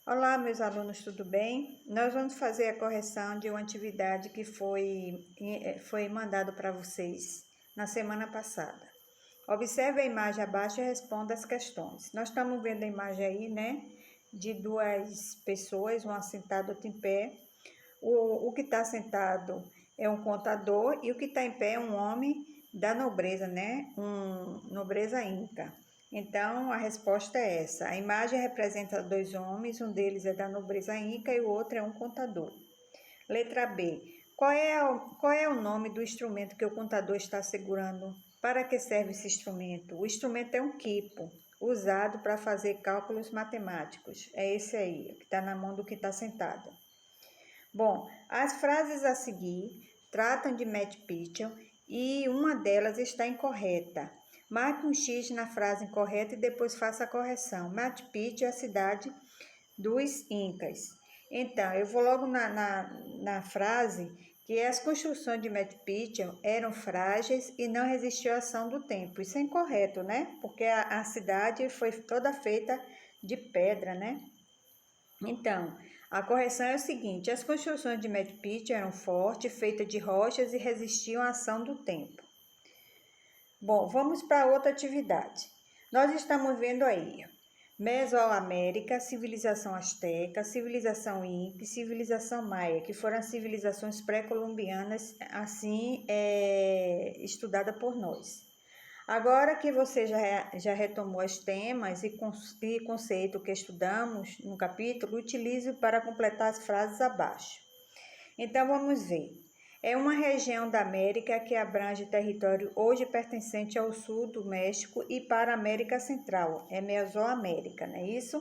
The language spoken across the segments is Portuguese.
Olá, meus alunos, tudo bem? Nós vamos fazer a correção de uma atividade que foi mandado para vocês na semana passada. Observe a imagem abaixo e responda as questões. Nós estamos vendo a imagem aí, né? De duas pessoas, uma sentada, outra em pé. O que está sentado é um contador e o que está em pé é um homem da nobreza, né? Nobreza inca. Então, a resposta é essa. A imagem representa dois homens, um deles é da nobreza inca e o outro é um contador. Letra B. Qual é o nome do instrumento que o contador está segurando? Para que serve esse instrumento? O instrumento é um quipo, usado para fazer cálculos matemáticos. É esse aí, que está na mão do que está sentado. Bom, as frases a seguir tratam de Machu Picchu e uma delas está incorreta. Marque um X na frase incorreta e depois faça a correção. Machu Picchu é a cidade dos Incas. Então, eu vou logo na frase que as construções de Machu Picchu eram frágeis e não resistiam à ação do tempo. Isso é incorreto, né? Porque a cidade foi toda feita de pedra, né? Então, a correção é o seguinte: as construções de Machu Picchu eram fortes, feitas de rochas e resistiam à ação do tempo. Bom, vamos para outra atividade. Nós estamos vendo aí Mesoamérica, civilização asteca, civilização inca e civilização maia, que foram as civilizações pré-colombianas, assim, estudada por nós. Agora que você já retomou os temas e conceito que estudamos no capítulo, utilize para completar as frases abaixo. Então, vamos ver. É uma região da América que abrange território hoje pertencente ao sul do México e para a América Central. É Mesoamérica, não é isso?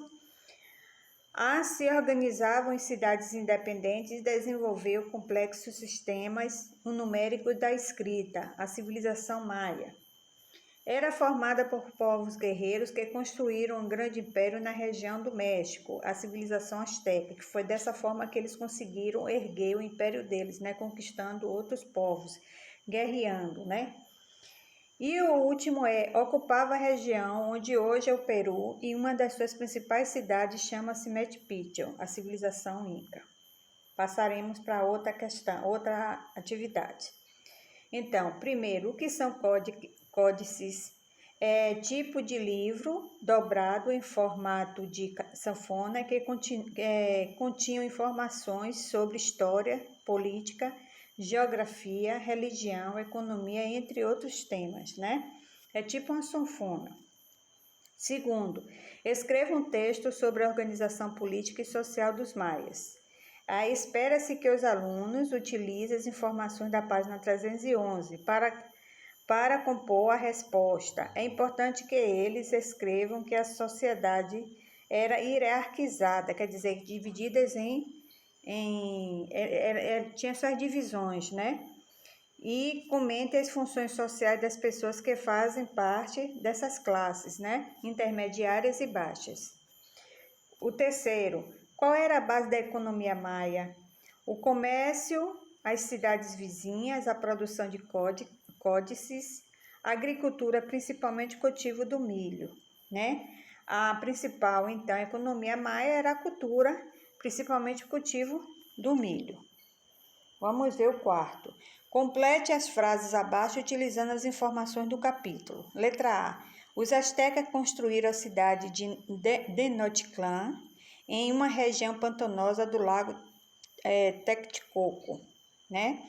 Se organizavam em cidades independentes e desenvolveu complexos sistemas numéricos da escrita, a civilização maia. Era formada por povos guerreiros que construíram um grande império na região do México, a civilização asteca, que foi dessa forma que eles conseguiram erguer o império deles, né, conquistando outros povos, guerreando, né? E o último ocupava a região onde hoje é o Peru e uma das suas principais cidades chama-se Machu Picchu, a civilização inca. Passaremos para outra questão, outra atividade. Então, primeiro, o que são códices? É tipo de livro dobrado em formato de sanfona que continham informações sobre história, política, geografia, religião, economia, entre outros temas, né? É tipo uma sanfona. Segundo, escreva um texto sobre a organização política e social dos maias. Espera-se que os alunos utilizem as informações da página 311 para compor a resposta. É importante que eles escrevam que a sociedade era hierarquizada, quer dizer, divididas tinha suas divisões, né? E comente as funções sociais das pessoas que fazem parte dessas classes, né? Intermediárias e baixas. O terceiro, qual era a base da economia maia? O comércio, as cidades vizinhas, a produção de códices, a agricultura, principalmente o cultivo do milho, né? A principal, então, economia maia era a cultura, principalmente o cultivo do milho. Vamos ver o quarto. Complete as frases abaixo utilizando as informações do capítulo. Letra A. Os astecas construíram a cidade de Tenochtitlan em uma região pantanosa do lago Texcoco, né?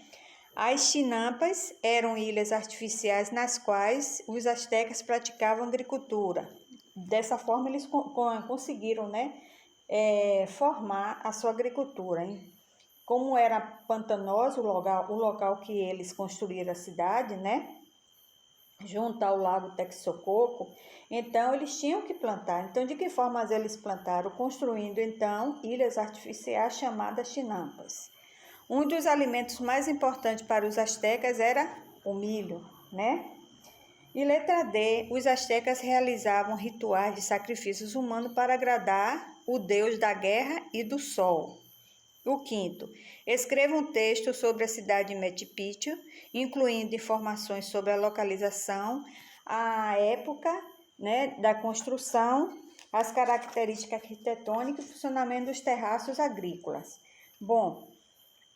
As chinampas eram ilhas artificiais nas quais os astecas praticavam agricultura. Dessa forma, eles conseguiram, né, formar a sua agricultura, hein? Como era pantanoso o local que eles construíram a cidade, né? Junto ao lago Texcoco, então eles tinham que plantar. Então, de que forma eles plantaram? Construindo, então, ilhas artificiais chamadas chinampas. Um dos alimentos mais importantes para os astecas era o milho, né? E letra D, os astecas realizavam rituais de sacrifícios humanos para agradar o deus da guerra e do sol. O quinto, escreva um texto sobre a cidade de Machu Picchu, incluindo informações sobre a localização, a época, né, da construção as características arquitetônicas e funcionamento dos terraços agrícolas. Bom,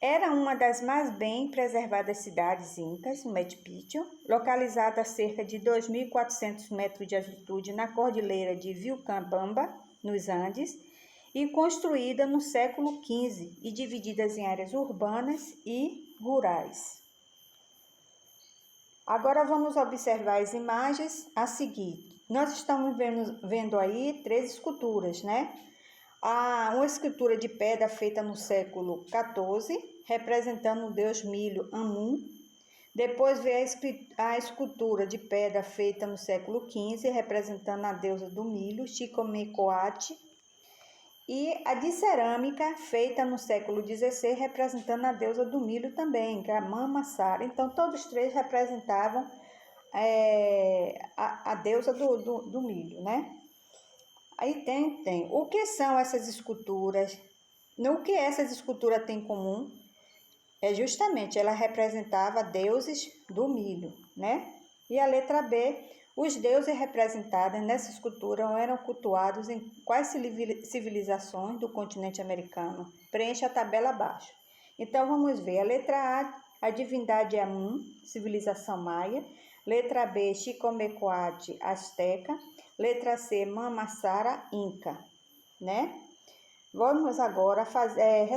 era uma das mais bem preservadas cidades incas, Machu Picchu, localizada a cerca de 2.400 metros de altitude na cordilheira de Vilcabamba, nos Andes, e construída no século XV e dividida em áreas urbanas e rurais. Agora vamos observar as imagens a seguir. Nós estamos vendo aí 3 esculturas, né? Uma escultura de pedra feita no século XIV, representando o deus milho Amun. Depois veio a escultura de pedra feita no século XV, representando a deusa do milho, Xicomecoatl. E a de cerâmica, feita no século XVI, representando a deusa do milho também, que é a Mama Sara. Então, todos 3 representavam a deusa do milho, né? Aí tem. O que são essas esculturas? O que essas esculturas têm em comum? É justamente, ela representava deuses do milho, né? E a letra B, os deuses representados nessa escultura eram cultuados em quais civilizações do continente americano? Preencha a tabela abaixo. Então, vamos ver. A letra A, a divindade Amun, civilização maia. Letra B, Xicomecoatl, asteca. Letra C, Mama Sara, inca, né? Vamos agora fazer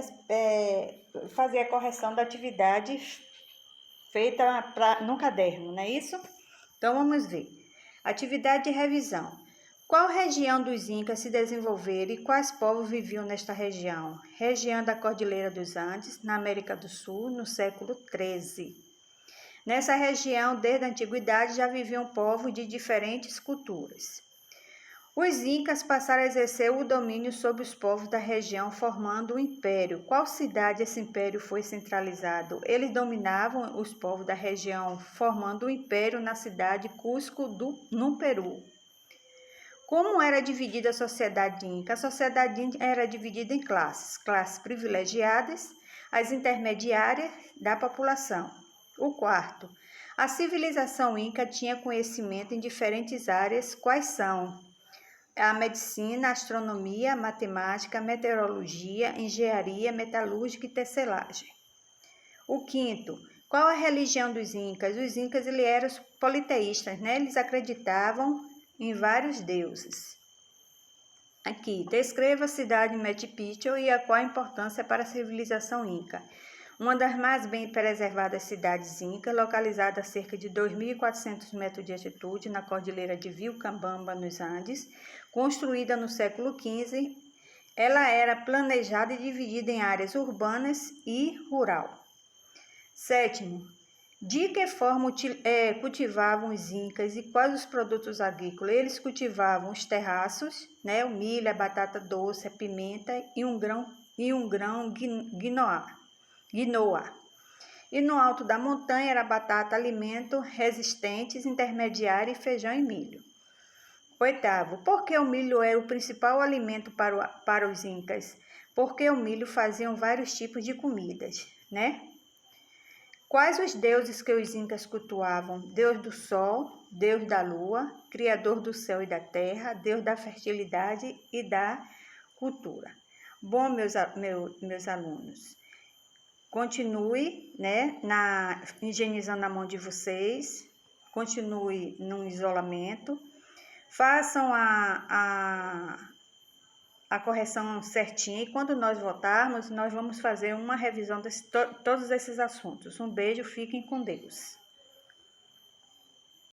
a correção da atividade feita no caderno, não é isso? Então, vamos ver. Atividade de revisão. Qual região dos Incas se desenvolveram e quais povos viviam nesta região? Região da Cordilheira dos Andes, na América do Sul, no século XIII. Nessa região, desde a antiguidade, já viviam povos de diferentes culturas. Os Incas passaram a exercer o domínio sobre os povos da região, formando um império. Qual cidade esse império foi centralizado? Eles dominavam os povos da região, formando um império na cidade Cusco, no Peru. Como era dividida a sociedade Inca? A sociedade Inca era dividida em classes privilegiadas, as intermediárias da população. O quarto, a civilização Inca tinha conhecimento em diferentes áreas, quais são? A medicina, a astronomia, a matemática, a meteorologia, engenharia, metalúrgica e tecelagem. O quinto, qual a religião dos Incas? Os Incas eram politeístas, né? Eles acreditavam em vários deuses. Aqui, descreva a cidade de Machu Picchu e qual a importância para a civilização Inca. Uma das mais bem preservadas cidades incas, localizada a cerca de 2.400 metros de altitude na cordilheira de Vilcabamba, nos Andes, construída no século XV, ela era planejada e dividida em áreas urbanas e rural. Sétimo, de que forma cultivavam os incas e quais os produtos agrícolas? Eles cultivavam os terraços, né, o milho, a batata doce, a pimenta e um grão quinoa. E no alto da montanha era batata, alimento resistentes, intermediário e feijão e milho. Oitavo, por que o milho era o principal alimento para os incas? Porque o milho faziam vários tipos de comidas, né? Quais os deuses que os incas cultuavam? Deus do sol, Deus da lua, criador do céu e da terra, Deus da fertilidade e da cultura. Bom, meus alunos, continue, né, higienizando a mão de vocês, continue no isolamento, façam a correção certinha e quando nós voltarmos, nós vamos fazer uma revisão de todos esses assuntos. Um beijo, fiquem com Deus.